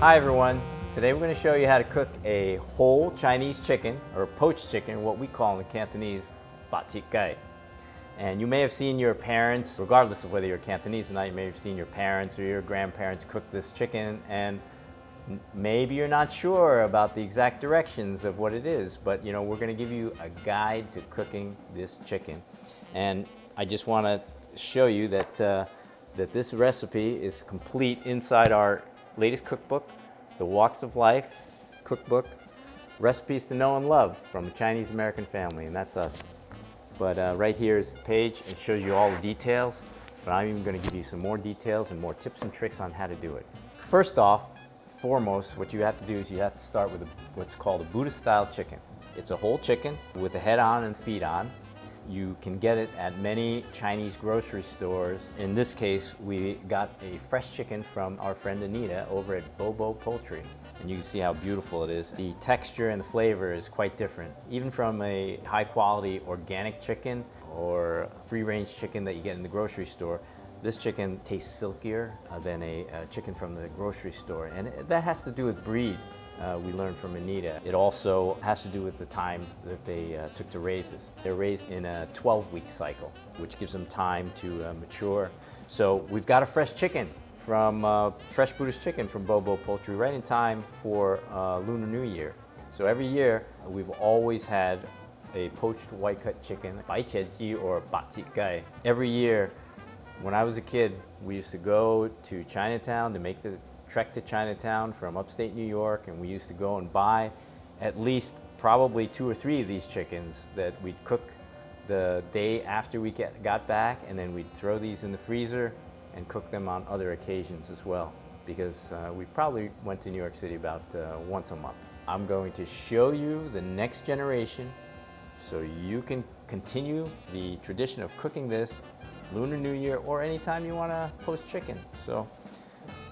Hi everyone, today we're going to show you how to cook a whole Chinese chicken, or poached chicken, what we call in Cantonese, Chit Gai. And you may have seen your parents, regardless of whether you're Cantonese or not, you may have seen your parents or your grandparents cook this chicken, and maybe you're not sure about the exact directions of what it is, but we're going to give you a guide to cooking this chicken. And I just want to show you that, that this recipe is complete inside our latest cookbook, The Walks of Life cookbook, Recipes to Know and Love from the Chinese American Family, and that's us. But right here is the page. It shows you all the details, but I'm even going to give you some more details and more tips and tricks on how to do it. First off, foremost, what you have to do is you have to start with what's called a Buddhist-style chicken. It's a whole chicken with the head on and feet on. You can get it at many Chinese grocery stores. In this case, we got a fresh chicken from our friend Anita over at Bo Bo Poultry. And you can see how beautiful it is. The texture and the flavor is quite different. Even from a high quality organic chicken or free range chicken that you get in the grocery store, this chicken tastes silkier than a chicken from the grocery store. And that has to do with breed. We learned from Anita. It also has to do with the time that they took to raise this. They're raised in a 12-week cycle, which gives them time to mature. So we've got a fresh chicken from fresh Buddhist chicken from Bo Bo Poultry right in time for Lunar New Year. So every year we've always had a poached white-cut chicken, Bai Qie or Chit Gai. Every year when I was a kid, we used to go to Chinatown to make the trek to Chinatown from upstate New York, and we used to go and buy at least probably 2 or 3 of these chickens that we'd cook the day after we got back, and then we'd throw these in the freezer and cook them on other occasions as well, because we probably went to New York City about once a month. I'm going to show you the next generation so you can continue the tradition of cooking this Lunar New Year or anytime you want to poach chicken. So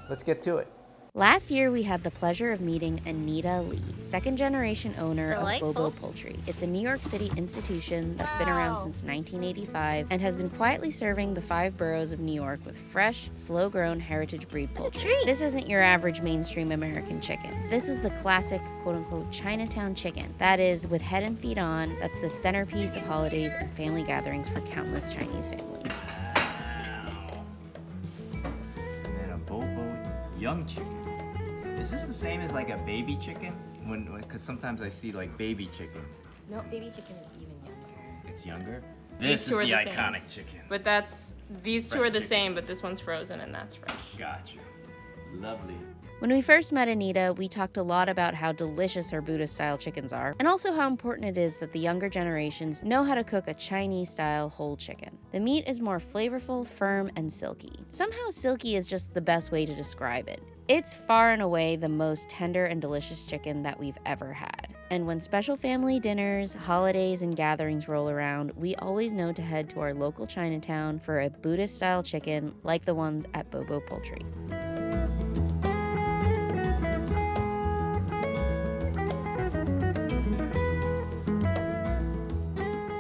let's get to it. Last year, we had the pleasure of meeting Anita Lee, second-generation owner of Bo Bo Poultry. It's a New York City institution that's been around since 1985 and has been quietly serving the 5 boroughs of New York with fresh, slow-grown heritage breed poultry. This isn't your average mainstream American chicken. This is the classic, quote-unquote, Chinatown chicken. That is, with head and feet on, that's the centerpiece of holidays and family gatherings for countless Chinese families. And then a Bo Bo young chicken. Is this the same as like a baby chicken? Because sometimes I see like baby chicken. No, baby chicken is even younger. It's younger? This is the iconic chicken. But these two are the same, but this one's frozen and that's fresh. Gotcha. Lovely. When we first met Anita, we talked a lot about how delicious her Buddhist-style chickens are, and also how important it is that the younger generations know how to cook a Chinese-style whole chicken. The meat is more flavorful, firm, and silky. Somehow silky is just the best way to describe it. It's far and away the most tender and delicious chicken that we've ever had. And when special family dinners, holidays, and gatherings roll around, we always know to head to our local Chinatown for a Buddhist-style chicken like the ones at Bo Bo Poultry.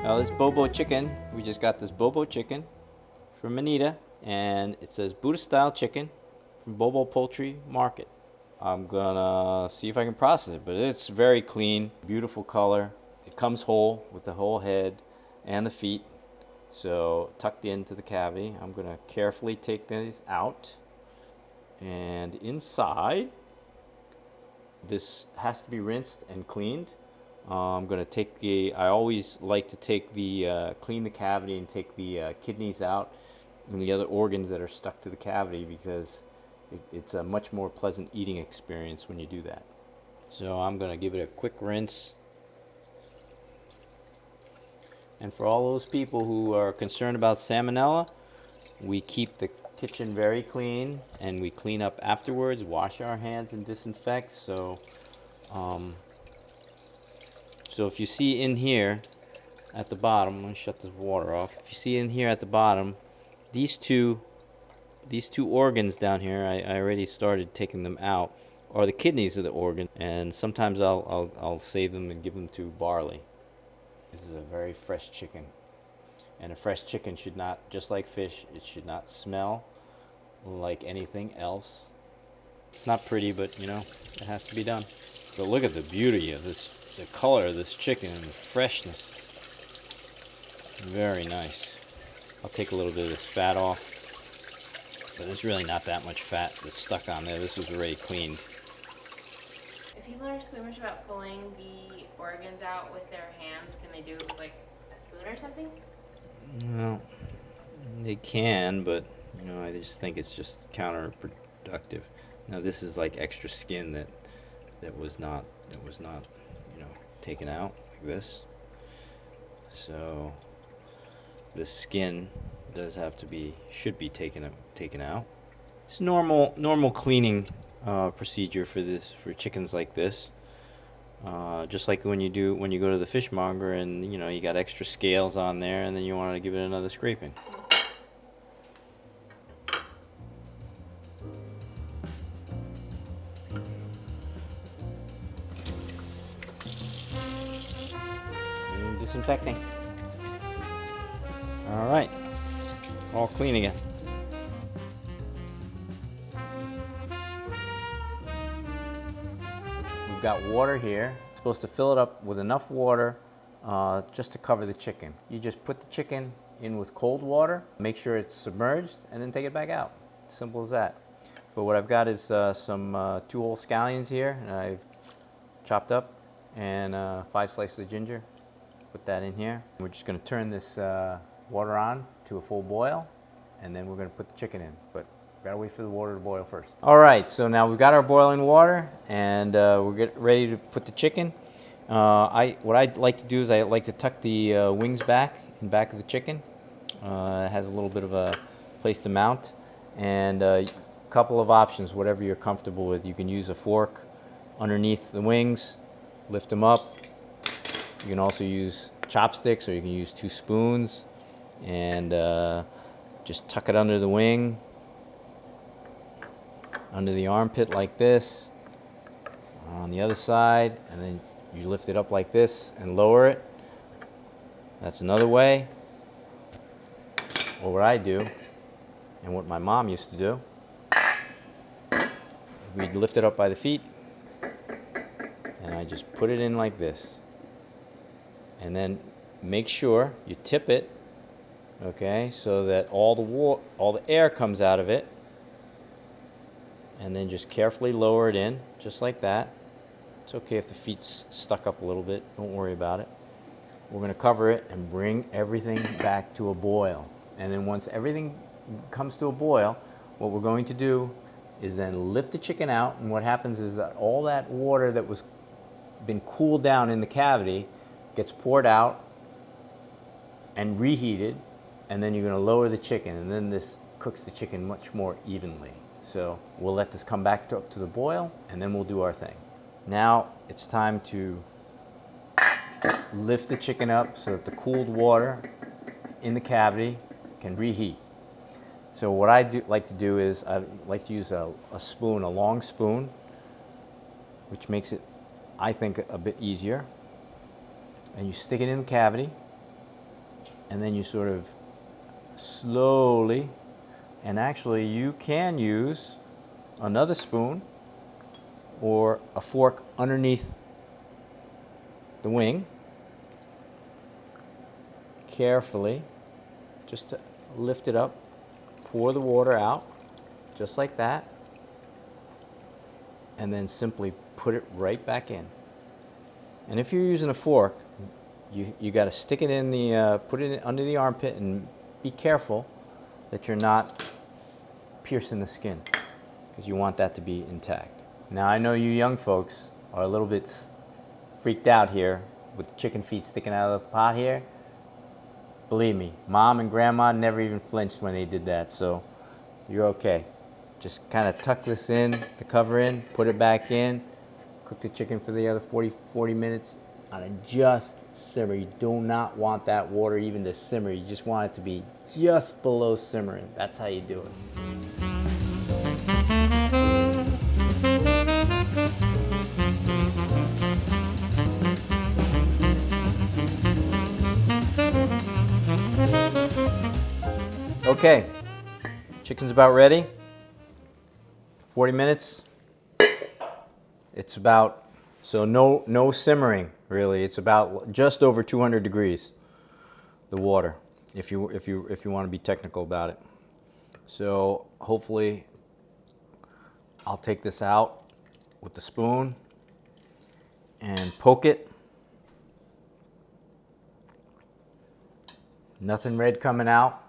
Now this Bo Bo chicken, we just got this Bo Bo chicken from Anita, and it says Buddhist-style chicken from Bo Bo Poultry Market. I'm gonna see if I can process it, but it's very clean, beautiful color. It comes whole with the whole head and the feet, so tucked into the cavity. I'm gonna carefully take these out, and inside, this has to be rinsed and cleaned. I'm gonna take I always like to take clean the cavity and take the kidneys out and the other organs that are stuck to the cavity, because it's a much more pleasant eating experience when you do that. So I'm gonna give it a quick rinse. And for all those people who are concerned about salmonella, we keep the kitchen very clean and we clean up afterwards, wash our hands and disinfect. So if you see in here at the bottom, I'm going to shut this water off. If you see in here at the bottom, these two organs down here, I already started taking them out, are the kidneys of the organ, and sometimes I'll save them and give them to barley. This is a very fresh chicken, and a fresh chicken should not, just like fish, it should not smell like anything else. It's not pretty, but you know, it has to be done. But look at the beauty of this, the color of this chicken and the freshness. Very nice. I'll take a little bit of this fat off. But there's really not that much fat that's stuck on there. This was already cleaned. If people are squeamish about pulling the organs out with their hands, can they do it with like a spoon or something? Well, they can, but you know, I just think it's just counterproductive. Now this is like extra skin that was not you know, taken out like this. So the skin does have to be, should be taken out. It's normal cleaning procedure for chickens like this. Just like when you go to the fishmonger and you know you got extra scales on there and then you want to give it another scraping. And disinfecting. All right, all clean again. We've got water here. It's supposed to fill it up with enough water just to cover the chicken. You just put the chicken in with cold water, make sure it's submerged, and then take it back out. Simple as that. But what I've got is some 2-whole scallions here, and I've chopped up, and 5 slices of ginger. Put that in here. We're just going to turn this water on to a full boil, and then we're going to put the chicken in. But we've got to wait for the water to boil first. All right, so now we've got our boiling water, and we're getting ready to put the chicken. What I like to do is I like to tuck the wings back in back of the chicken. It has a little bit of a place to mount, and a couple of options, whatever you're comfortable with. You can use a fork underneath the wings, lift them up. You can also use chopsticks, or you can use 2 spoons, and just tuck it under the wing, under the armpit like this, on the other side, and then you lift it up like this and lower it. That's another way. Or what I do, and what my mom used to do, we'd lift it up by the feet, and I just put it in like this. And then make sure you tip it, okay, so that all the air comes out of it. And then just carefully lower it in, just like that. It's okay if the feet's stuck up a little bit, don't worry about it. We're going to cover it and bring everything back to a boil. And then once everything comes to a boil, what we're going to do is then lift the chicken out, and what happens is that all that water that was been cooled down in the cavity gets poured out and reheated, and then you're going to lower the chicken, and then this cooks the chicken much more evenly. So we'll let this come back up to the boil, and then we'll do our thing. Now it's time to lift the chicken up so that the cooled water in the cavity can reheat. So what I like to do is I like to use a spoon, a long spoon, which makes it, I think, a bit easier. And you stick it in the cavity, and then you sort of slowly, and actually you can use another spoon or a fork underneath the wing, carefully, just to lift it up, pour the water out, just like that, and then simply put it right back in. And if you're using a fork, you got to stick it in the, put it under the armpit, and be careful that you're not piercing the skin, because you want that to be intact. Now I know you young folks are a little bit freaked out here with the chicken feet sticking out of the pot here. Believe me, Mom and Grandma never even flinched when they did that, so you're okay. Just kind of tuck this in, the cover in, put it back in, cook the chicken for the other 40 minutes on a just simmer. You do not want that water even to simmer. You just want it to be just below simmering. That's how you do it. Okay, chicken's about ready. 40 minutes, It's about, so no simmering really. It's about just over 200 degrees, the water, if you want to be technical about it. So hopefully I'll take this out with the spoon and poke it. Nothing red coming out.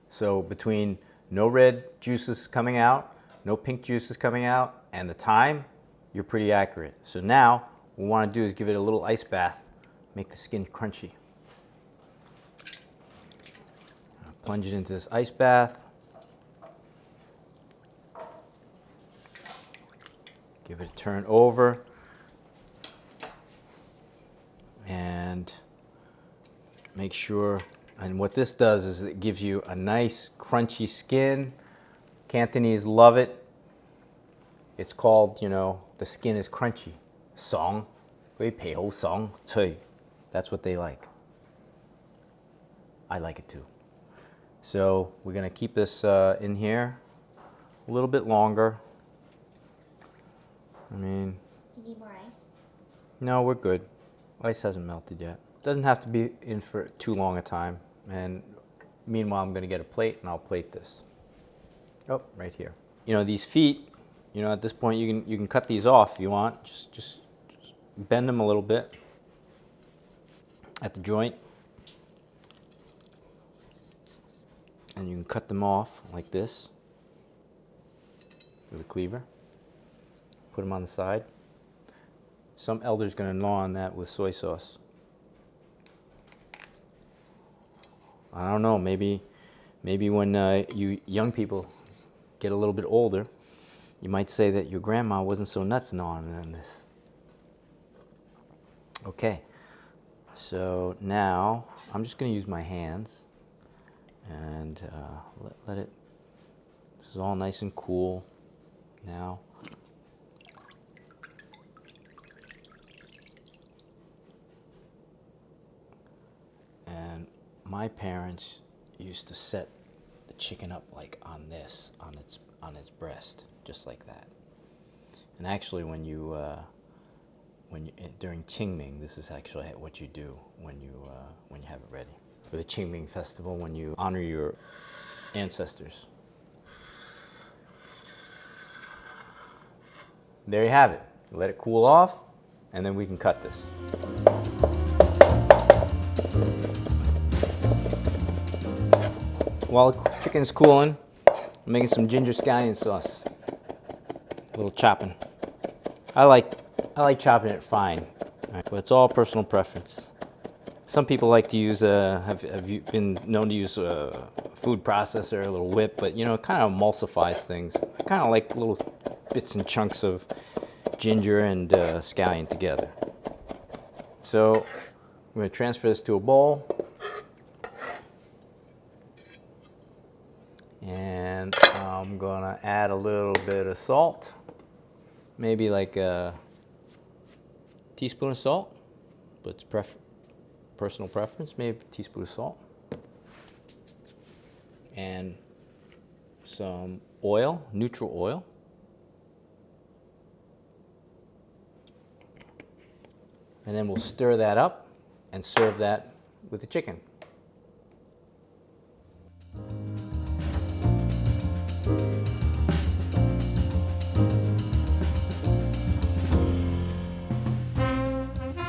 So between no red juices coming out, no pink juices coming out, and the time, you're pretty accurate. So now what we want to do is give it a little ice bath, make the skin crunchy. Plunge it into this ice bath. Give it a turn over. And make sure, and what this does is it gives you a nice crunchy skin. Cantonese love it. It's called, you know, the skin is crunchy. Song, song, that's what they like. I like it too. So we're gonna keep this in here a little bit longer. I mean, Do you need more ice? no, we're good. Ice hasn't melted yet. Doesn't have to be in for too long a time. And meanwhile, I'm gonna get a plate and I'll plate this. Oh, right here. You know, these feet, you know, at this point you can cut these off if you want. Just bend them a little bit at the joint. And you can cut them off like this with a cleaver. Put them on the side. Some elder's gonna gnaw on that with soy sauce. I don't know, maybe when you young people get a little bit older, you might say that your grandma wasn't so nuts gnawing on this. Okay, so now I'm just gonna use my hands and let it, this is all nice and cool now. And my parents used to set the chicken up like on this, on its breast, just like that. And actually, when you during Qingming, this is actually what you do when you have it ready for the Qingming festival, when you honor your ancestors. There you have it. Let it cool off, and then we can cut this. While the chicken's cooling, I'm making some ginger scallion sauce. A little chopping. I like chopping it fine, but it's all personal preference. Some people like to use have you been known to use a food processor, a little whip, but you know, it kind of emulsifies things. I kind of like little bits and chunks of ginger and scallion together. So I'm going to transfer this to a bowl. And I'm gonna add a little bit of salt, maybe like a teaspoon of salt, but it's personal preference, maybe a teaspoon of salt. And some oil, neutral oil. And then we'll stir that up and serve that with the chicken.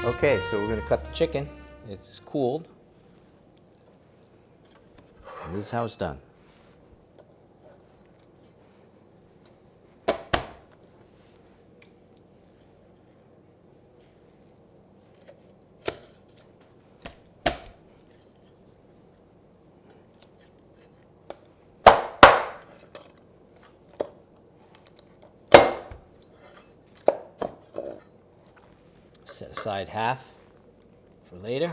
Okay, so we're going to cut the chicken. It's cooled. And this is how it's done. Set aside half for later.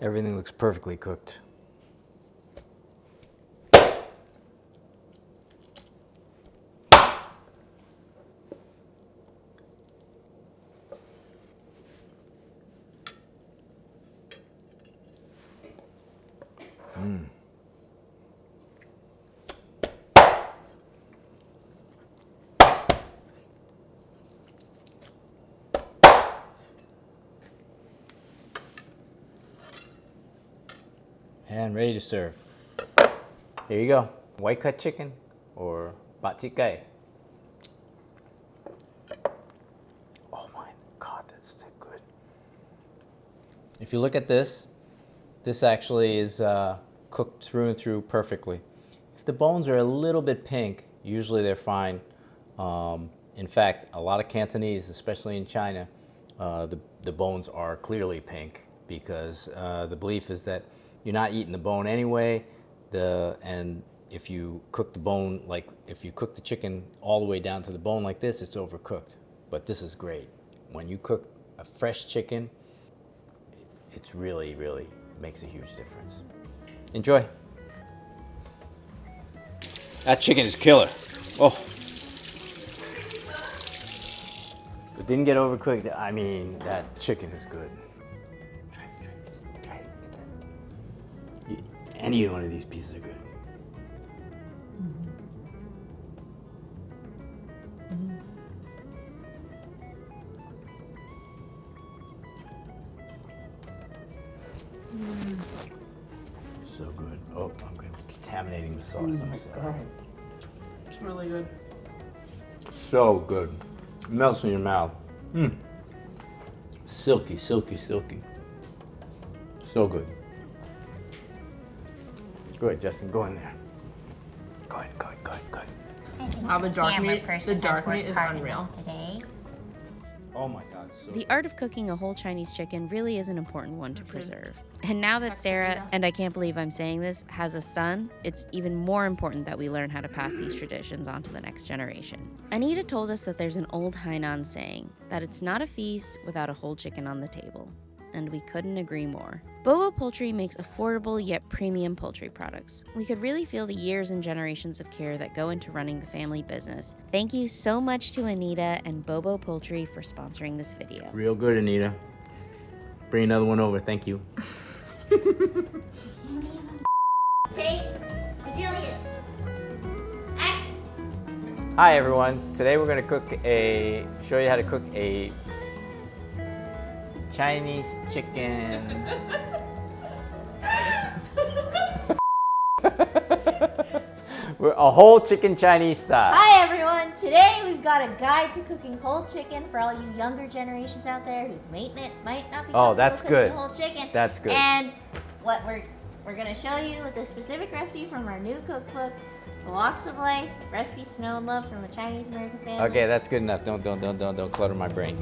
Everything looks perfectly cooked. And ready to serve. Here you go. White cut chicken or Chit Gai. Oh my God, that's so good. If you look at this, this actually is cooked through and through perfectly. If the bones are a little bit pink, usually they're fine. In fact, a lot of Cantonese, especially in China, the bones are clearly pink because the belief is that you're not eating the bone anyway, and if you cook the bone, like if you cook the chicken all the way down to the bone like this, it's overcooked. But this is great. When you cook a fresh chicken, it's really, really makes a huge difference. Enjoy. That chicken is killer. Oh. It didn't get overcooked. I mean, that chicken is good. Any one of these pieces are good. So good. Oh, I'm contaminating the sauce. I'm sorry. It's really good. So good. Melts in your mouth. Silky, silky, silky. So good. Go ahead, Justin. Go in there. Go ahead, go ahead, go ahead, go ahead. Wow, the dark meat is unreal. Today. Oh my God. So The art of cooking a whole Chinese chicken really is an important one to preserve. And now that Sarah, and I can't believe I'm saying this, has a son, it's even more important that we learn how to pass these traditions on to the next generation. Anita told us that there's an old Hainan saying that it's not a feast without a whole chicken on the table. And we couldn't agree more. Bo Bo Poultry makes affordable yet premium poultry products. We could really feel the years and generations of care that go into running the family business. Thank you so much to Anita and Bo Bo Poultry for sponsoring this video. real good, Anita. Bring another one over. Thank you. Take Bajillion. Action. Hi everyone. Today we're going to show you how to cook a Chinese chicken. A whole chicken Chinese style. Hi everyone. Today we've got a guide to cooking whole chicken for all you younger generations out there who might not be that's comfortable good. cooking whole chicken. That's good. And what we're gonna show you with a specific recipe from our new cookbook, The Walks of Life, Recipes to Know and Love from a Chinese American Family. Okay, that's good enough. Don't clutter my brain.